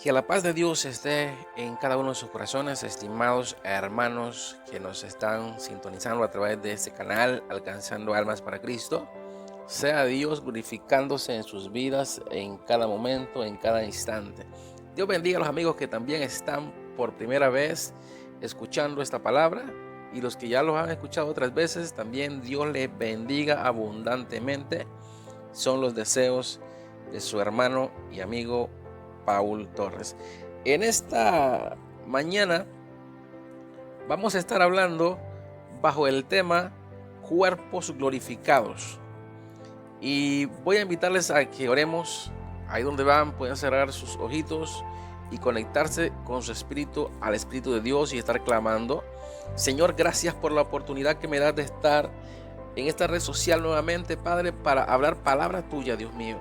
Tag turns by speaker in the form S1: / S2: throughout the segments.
S1: Que la paz de Dios esté en cada uno de sus corazones, estimados hermanos que nos están sintonizando a través de este canal, alcanzando almas para Cristo. Sea Dios glorificándose en sus vidas en cada momento, en cada instante. Dios bendiga a los amigos que también están por primera vez escuchando esta palabra, y los que ya los han escuchado otras veces, también Dios les bendiga abundantemente. Son los deseos de su hermano y amigo Paul Torres. En esta mañana vamos a estar hablando bajo el tema cuerpos glorificados, y voy a invitarles a que oremos. Ahí donde van pueden cerrar sus ojitos y conectarse con su espíritu al Espíritu de Dios y estar clamando: Señor, gracias por la oportunidad que me das de estar en esta red social nuevamente, Padre, para hablar palabra tuya, Dios mío,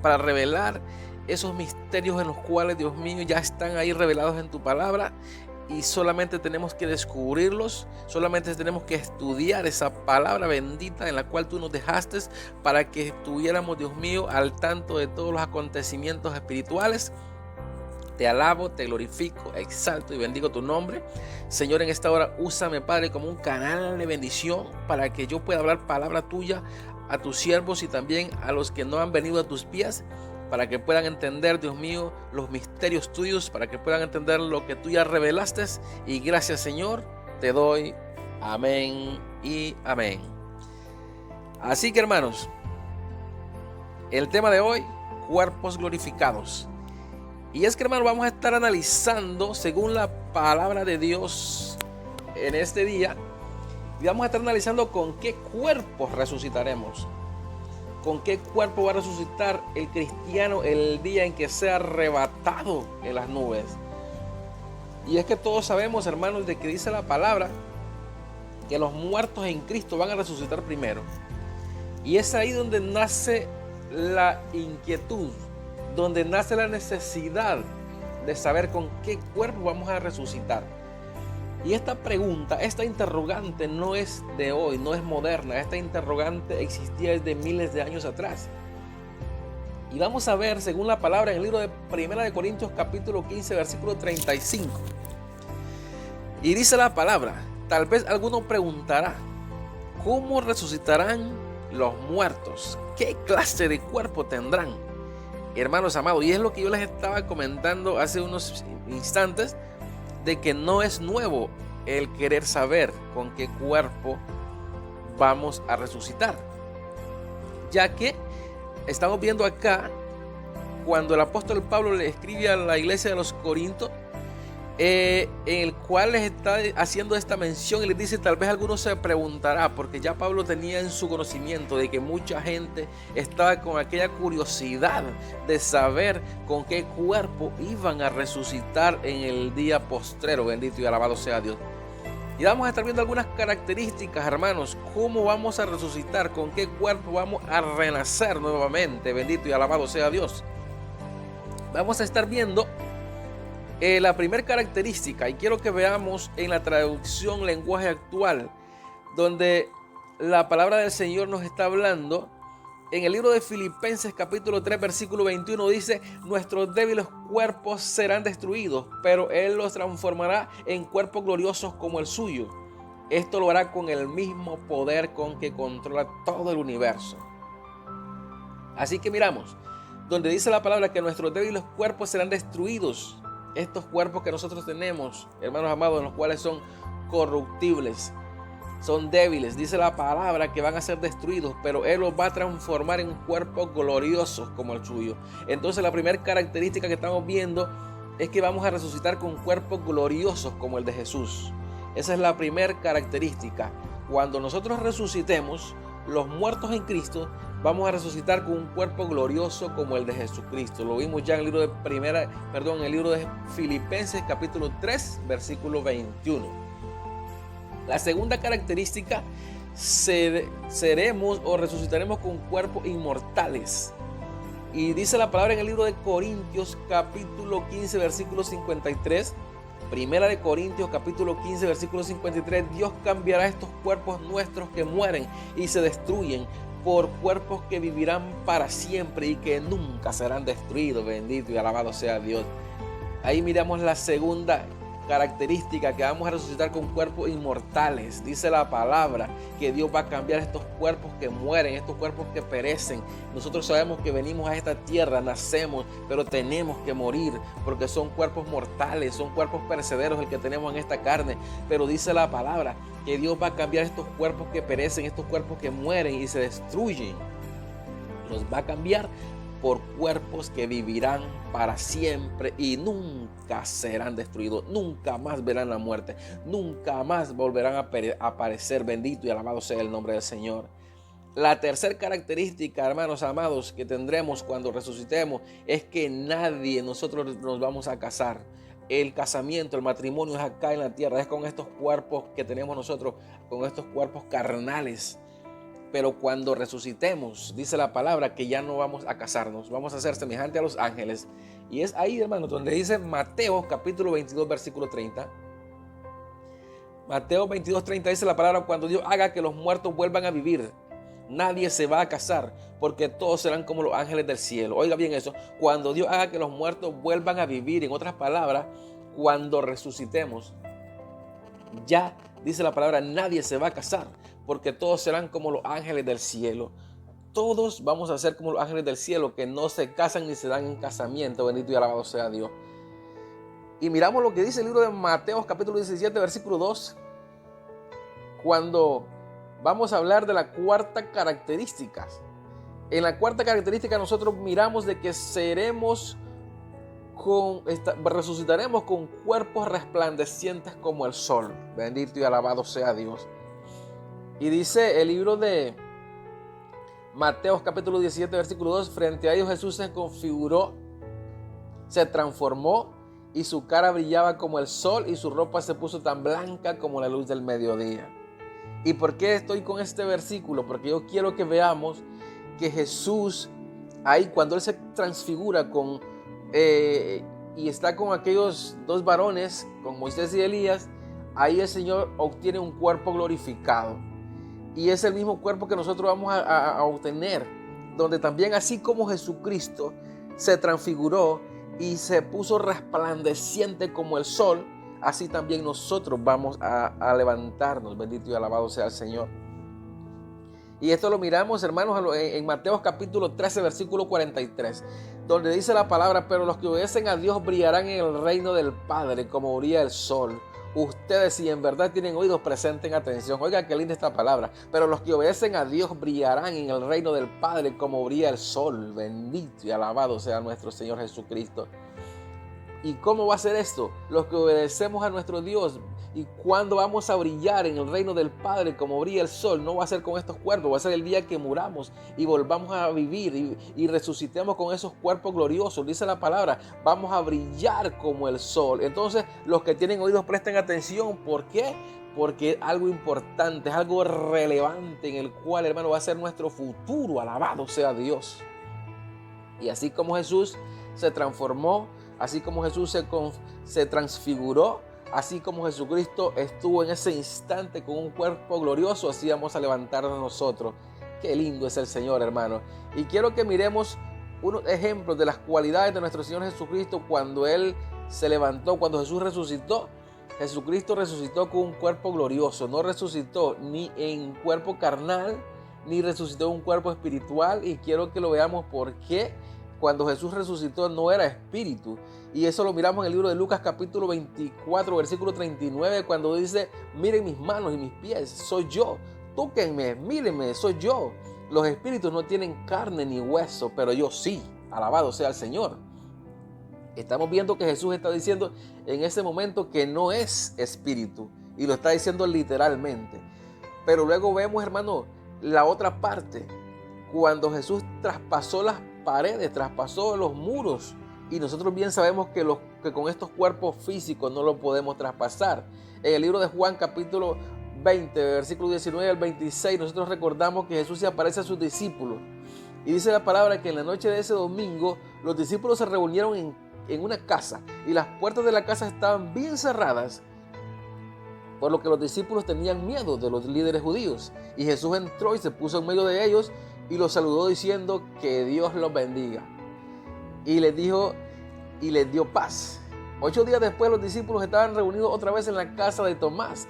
S1: para revelar esos misterios en los cuales, Dios mío, ya están ahí revelados en tu palabra, y solamente tenemos que descubrirlos, solamente tenemos que estudiar esa palabra bendita en la cual tú nos dejaste para que estuviéramos, Dios mío, al tanto de todos los acontecimientos espirituales. Te alabo, te glorifico, exalto y bendigo tu nombre. Señor, en esta hora úsame, Padre, como un canal de bendición para que yo pueda hablar palabra tuya a tus siervos y también a los que no han venido a tus pies, para que puedan entender, Dios mío, los misterios tuyos, para que puedan entender lo que tú ya revelaste. Y gracias, Señor, te doy. Amén y amén. Así que, hermanos, el tema de hoy: cuerpos glorificados. Y es que, hermanos, vamos a estar analizando según la palabra de Dios en este día, y vamos a estar analizando con qué cuerpos resucitaremos. ¿Con qué cuerpo va a resucitar el cristiano el día en que sea arrebatado en las nubes? Y es que todos sabemos, hermanos, de que dice la palabra que los muertos en Cristo van a resucitar primero. Y es ahí donde nace la inquietud, donde nace la necesidad de saber con qué cuerpo vamos a resucitar. Y esta pregunta, esta interrogante no es de hoy, no es moderna. Esta interrogante existía desde miles de años atrás. Y vamos a ver, según la palabra, en el libro de 1 Corintios capítulo 15, versículo 35. Y dice la palabra: tal vez alguno preguntará, ¿cómo resucitarán los muertos? ¿Qué clase de cuerpo tendrán? Hermanos amados, y es lo que yo les estaba comentando hace unos instantes, de que no es nuevo el querer saber con qué cuerpo vamos a resucitar, ya que estamos viendo acá cuando el apóstol Pablo le escribe a la iglesia de los Corintios, en el cual les está haciendo esta mención, y les dice: tal vez alguno se preguntará, porque ya Pablo tenía en su conocimiento de que mucha gente estaba con aquella curiosidad de saber con qué cuerpo iban a resucitar en el día postrero. Bendito y alabado sea Dios. Y vamos a estar viendo algunas características, hermanos, cómo vamos a resucitar, con qué cuerpo vamos a renacer nuevamente. Bendito y alabado sea Dios. Vamos a estar viendo la primera característica, y quiero que veamos en la traducción lenguaje actual, donde la palabra del Señor nos está hablando. En el libro de Filipenses capítulo 3 versículo 21 dice: nuestros débiles cuerpos serán destruidos, pero Él los transformará en cuerpos gloriosos como el suyo. Esto lo hará con el mismo poder con que controla todo el universo. Así que miramos, donde dice la palabra que nuestros débiles cuerpos serán destruidos, estos cuerpos que nosotros tenemos, hermanos amados, en los cuales son corruptibles, son débiles, dice la palabra que van a ser destruidos, pero Él los va a transformar en cuerpos gloriosos como el suyo. Entonces la primera característica que estamos viendo es que vamos a resucitar con cuerpos gloriosos como el de Jesús. Esa es la primera característica. Cuando nosotros resucitemos, los muertos en Cristo, vamos a resucitar con un cuerpo glorioso como el de Jesucristo. Lo vimos ya en el libro de el libro de Filipenses capítulo 3 versículo 21. La segunda característica: seremos o resucitaremos con cuerpos inmortales. Y dice la palabra en el libro de Corintios capítulo 15 versículo 53. Primera de Corintios capítulo 15 versículo 53: Dios cambiará estos cuerpos nuestros que mueren y se destruyen por cuerpos que vivirán para siempre y que nunca serán destruidos. Bendito y alabado sea Dios. Ahí miramos la segunda característica, que vamos a resucitar con cuerpos inmortales. Dice la palabra que Dios va a cambiar estos cuerpos que mueren, estos cuerpos que perecen. Nosotros sabemos que venimos a esta tierra, nacemos, pero tenemos que morir porque son cuerpos mortales, son cuerpos perecederos el que tenemos en esta carne. Pero dice la palabra que Dios va a cambiar estos cuerpos que perecen, estos cuerpos que mueren y se destruyen. Los va a cambiar por cuerpos que vivirán para siempre y nunca serán destruidos, nunca más verán la muerte, nunca más volverán a aparecer. Bendito y alabado sea el nombre del Señor. La tercera característica, hermanos amados, que tendremos cuando resucitemos es que nadie, nosotros nos vamos a casar. El casamiento, el matrimonio es acá en la tierra, es con estos cuerpos que tenemos nosotros, con estos cuerpos carnales. Pero cuando resucitemos, dice la palabra que ya no vamos a casarnos, vamos a ser semejantes a los ángeles. Y es ahí, hermanos, donde dice Mateo capítulo 22, versículo 30. Mateo 22, 30 dice la palabra: cuando Dios haga que los muertos vuelvan a vivir, nadie se va a casar, porque todos serán como los ángeles del cielo. Oiga bien eso, cuando Dios haga que los muertos vuelvan a vivir, en otras palabras, cuando resucitemos, ya dice la palabra, nadie se va a casar, porque todos serán como los ángeles del cielo. Todos vamos a ser como los ángeles del cielo, que no se casan ni se dan en casamiento. Bendito y alabado sea Dios. Y miramos lo que dice el libro de Mateo capítulo 17, versículo 2. Cuando vamos a hablar de la cuarta característica. En la cuarta característica nosotros miramos de que resucitaremos con cuerpos resplandecientes como el sol. Bendito y alabado sea Dios. Y dice el libro de Mateo capítulo 17 versículo 2: frente a ellos Jesús se configuró, se transformó, y su cara brillaba como el sol y su ropa se puso tan blanca como la luz del mediodía. ¿Y por qué estoy con este versículo? Porque yo quiero que veamos que Jesús, ahí cuando Él se transfigura y está con aquellos dos varones, con Moisés y Elías, ahí el Señor obtiene un cuerpo glorificado. Y es el mismo cuerpo que nosotros vamos a obtener, donde también, así como Jesucristo se transfiguró y se puso resplandeciente como el sol, así también nosotros vamos a levantarnos. Bendito y alabado sea el Señor. Y esto lo miramos, hermanos, en Mateo capítulo 13, versículo 43, donde dice la palabra: pero los que obedecen a Dios brillarán en el reino del Padre como brilla el sol. Ustedes, si en verdad tienen oídos, presten atención. Oiga qué linda esta palabra. Pero los que obedecen a Dios brillarán en el reino del Padre como brilla el sol. Bendito y alabado sea nuestro Señor Jesucristo. ¿Y cómo va a ser esto? Los que obedecemos a nuestro Dios. ¿Y cuándo vamos a brillar en el reino del Padre como brilla el sol? No va a ser con estos cuerpos, va a ser el día que muramos y volvamos a vivir y resucitemos con esos cuerpos gloriosos. Dice la palabra, vamos a brillar como el sol. Entonces, los que tienen oídos, presten atención. ¿Por qué? Porque es algo importante, es algo relevante en el cual, hermano, va a ser nuestro futuro. Alabado sea Dios. Y así como Jesús se transformó, así como Jesús se transfiguró, así como Jesucristo estuvo en ese instante con un cuerpo glorioso, así vamos a levantarnos nosotros. Qué lindo es el Señor, hermano. Y quiero que miremos unos ejemplos de las cualidades de nuestro Señor Jesucristo cuando Él se levantó, cuando Jesús resucitó. Jesucristo resucitó con un cuerpo glorioso, no resucitó ni en cuerpo carnal, ni resucitó en un cuerpo espiritual. Y quiero que lo veamos porque cuando Jesús resucitó no era espíritu. Y eso lo miramos en el libro de Lucas capítulo 24, versículo 39, cuando dice: miren mis manos y mis pies, soy yo. Tóquenme, mírenme, soy yo. Los espíritus no tienen carne ni hueso, pero yo sí. Alabado sea el Señor. Estamos viendo que Jesús está diciendo en ese momento que no es espíritu. Y lo está diciendo literalmente. Pero luego vemos, hermano, la otra parte. Cuando Jesús traspasó las paredes, traspasó los muros. Y nosotros bien sabemos que con estos cuerpos físicos no lo podemos traspasar. En el libro de Juan capítulo 20, versículo 19 al 26, nosotros recordamos que Jesús se aparece a sus discípulos. Y dice la palabra que en la noche de ese domingo los discípulos se reunieron en una casa. Y las puertas de la casa estaban bien cerradas, por lo que los discípulos tenían miedo de los líderes judíos. Y Jesús entró y se puso en medio de ellos y los saludó diciendo: que Dios los bendiga. Y les dijo y les dio paz. 8 días después los discípulos estaban reunidos otra vez en la casa de Tomás.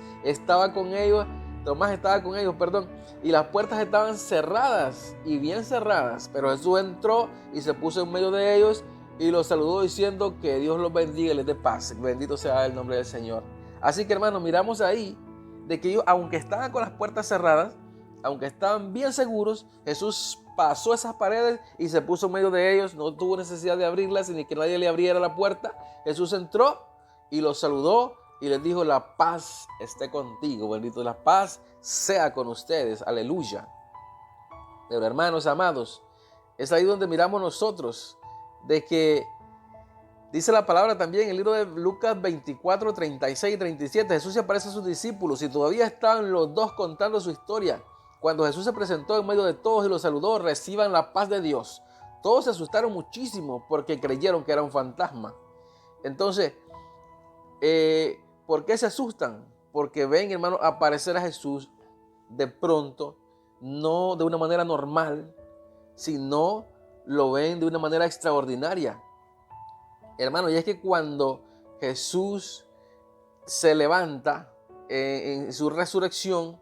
S1: Tomás estaba con ellos, y las puertas estaban cerradas y bien cerradas. Pero Jesús entró y se puso en medio de ellos y los saludó diciendo que Dios los bendiga y les dé paz. Bendito sea el nombre del Señor. Así que, hermanos, miramos ahí de que ellos, aunque estaban con las puertas cerradas, aunque estaban bien seguros, Jesús pasó esas paredes y se puso en medio de ellos. No tuvo necesidad de abrirlas ni que nadie le abriera la puerta. Jesús entró y los saludó y les dijo: la paz esté contigo, bendito, la paz sea con ustedes, aleluya. Pero, hermanos amados, es ahí donde miramos nosotros de que dice la palabra también en el libro de Lucas 24, 36 y 37. Jesús se aparece a sus discípulos y todavía estaban los dos contando su historia. Cuando Jesús se presentó en medio de todos y los saludó: reciban la paz de Dios. Todos se asustaron muchísimo porque creyeron que era un fantasma. Entonces, ¿por qué se asustan? Porque ven, hermano, aparecer a Jesús de pronto, no de una manera normal, sino lo ven de una manera extraordinaria. Hermano, y es que cuando Jesús se levanta en su resurrección,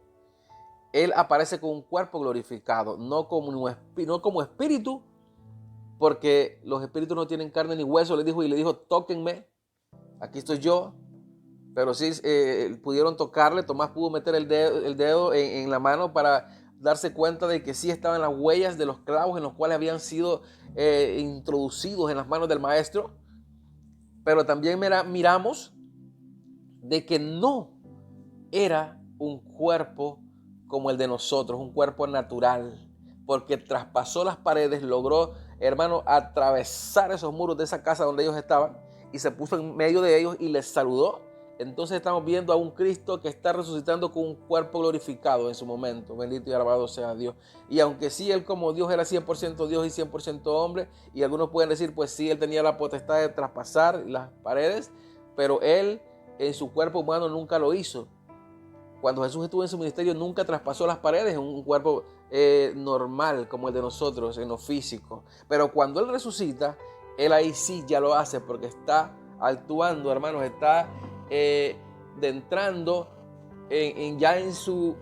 S1: Él aparece con un cuerpo glorificado, no como espíritu, porque los espíritus no tienen carne ni hueso. Le dijo: tóquenme, aquí estoy yo. Pero sí pudieron tocarle. Tomás pudo meter el dedo en la mano para darse cuenta de que sí estaban las huellas de los clavos en los cuales habían sido introducidos en las manos del maestro. Pero también miramos de que no era un cuerpo como el de nosotros, un cuerpo natural, porque traspasó las paredes, logró, hermano, atravesar esos muros de esa casa donde ellos estaban y se puso en medio de ellos y les saludó. Entonces estamos viendo a un Cristo que está resucitando con un cuerpo glorificado en su momento. Bendito y alabado sea Dios. Y aunque sí, Él como Dios era 100% Dios y 100% hombre, y algunos pueden decir, pues sí, Él tenía la potestad de traspasar las paredes, pero Él en su cuerpo humano nunca lo hizo. Cuando Jesús estuvo en su ministerio nunca traspasó las paredes en un cuerpo normal como el de nosotros, en lo físico. Pero cuando Él resucita, Él ahí sí ya lo hace, porque está actuando, hermanos, está entrando ya en su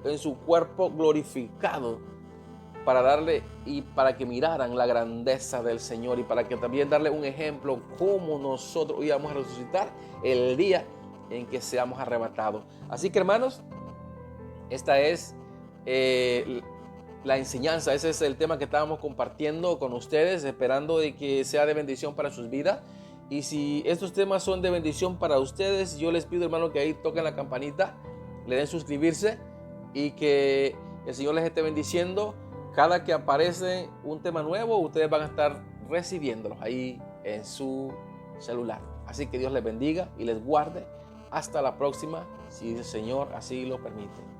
S1: cuerpo glorificado, para darle y para que miraran la grandeza del Señor, y para que también darle un ejemplo cómo nosotros íbamos a resucitar el día en que seamos arrebatados. Así que, hermanos, esta es la enseñanza, ese es el tema que estábamos compartiendo con ustedes, esperando de que sea de bendición para sus vidas. Y si estos temas son de bendición para ustedes, yo les pido, hermano, que ahí toquen la campanita, le den suscribirse, y que el Señor les esté bendiciendo. Cada que aparece un tema nuevo, ustedes van a estar recibiéndolos ahí en su celular. Así que Dios les bendiga y les guarde. Hasta la próxima, si el Señor así lo permite.